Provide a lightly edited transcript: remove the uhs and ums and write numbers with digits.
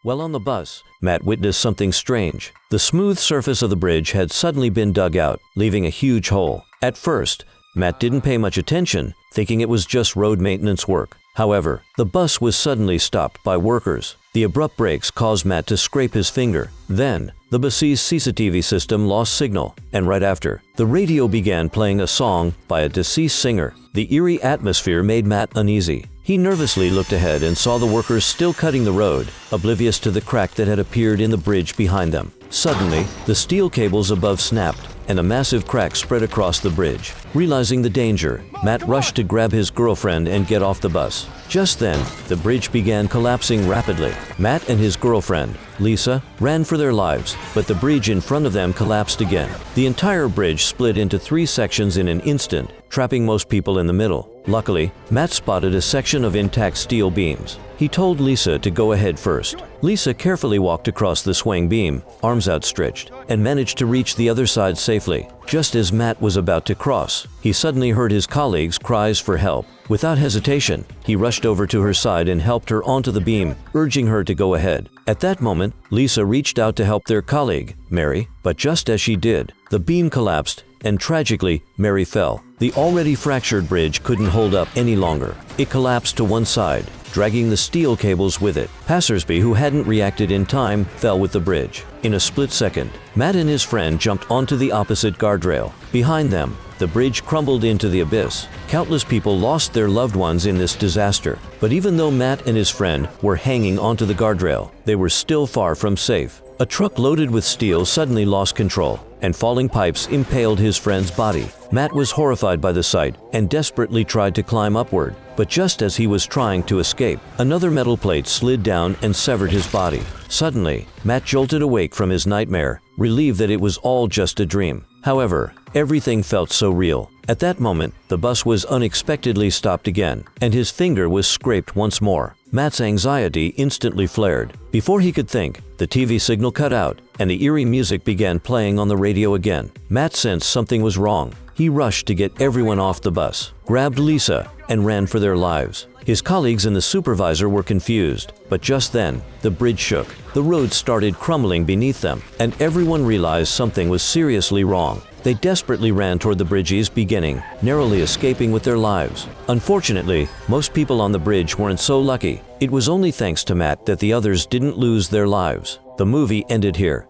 While on the bus, Matt witnessed something strange. The smooth surface of the bridge had suddenly been dug out, leaving a huge hole. At first, Matt didn't pay much attention, thinking it was just road maintenance work. However, the bus was suddenly stopped by workers. The abrupt brakes caused Matt to scrape his finger. Then, the bus's CCTV system lost signal, and right after, the radio began playing a song by a deceased singer. The eerie atmosphere made Matt uneasy. He nervously looked ahead and saw the workers still cutting the road, oblivious to the crack that had appeared in the bridge behind them. Suddenly, the steel cables above snapped, and a massive crack spread across the bridge. Realizing the danger, Matt rushed to grab his girlfriend and get off the bus. Just then, the bridge began collapsing rapidly. Matt and his girlfriend, Lisa, ran for their lives, but the bridge in front of them collapsed again. The entire bridge split into 3 sections in an instant, trapping most people in the middle. Luckily, Matt spotted a section of intact steel beams. He told Lisa to go ahead first. Lisa carefully walked across the swaying beam, arms outstretched, and managed to reach the other side safely. Just as Matt was about to cross, he suddenly heard his colleagues' cries for help. Without hesitation, he rushed over to her side and helped her onto the beam, urging her to go ahead. At that moment, Lisa reached out to help their colleague, Mary, but just as she did, the beam collapsed, and tragically, Mary fell. The already fractured bridge couldn't hold up any longer. It collapsed to one side, dragging the steel cables with it. Passersby who hadn't reacted in time fell with the bridge. In a split second, Matt and his friend jumped onto the opposite guardrail. Behind them, the bridge crumbled into the abyss. Countless people lost their loved ones in this disaster. But even though Matt and his friend were hanging onto the guardrail, they were still far from safe. A truck loaded with steel suddenly lost control, and falling pipes impaled his friend's body. Matt was horrified by the sight and desperately tried to climb upward. But just as he was trying to escape, another metal plate slid down and severed his body. Suddenly, Matt jolted awake from his nightmare, relieved that it was all just a dream. However, everything felt so real. At that moment, the bus was unexpectedly stopped again, and his finger was scraped once more. Matt's anxiety instantly flared. Before he could think, the TV signal cut out, and the eerie music began playing on the radio again. Matt sensed something was wrong. He rushed to get everyone off the bus, grabbed Lisa, and ran for their lives. His colleagues and the supervisor were confused, but just then, the bridge shook. The road started crumbling beneath them, and everyone realized something was seriously wrong. They desperately ran toward the bridge's beginning, narrowly escaping with their lives. Unfortunately, most people on the bridge weren't so lucky. It was only thanks to Matt that the others didn't lose their lives. The movie ended here.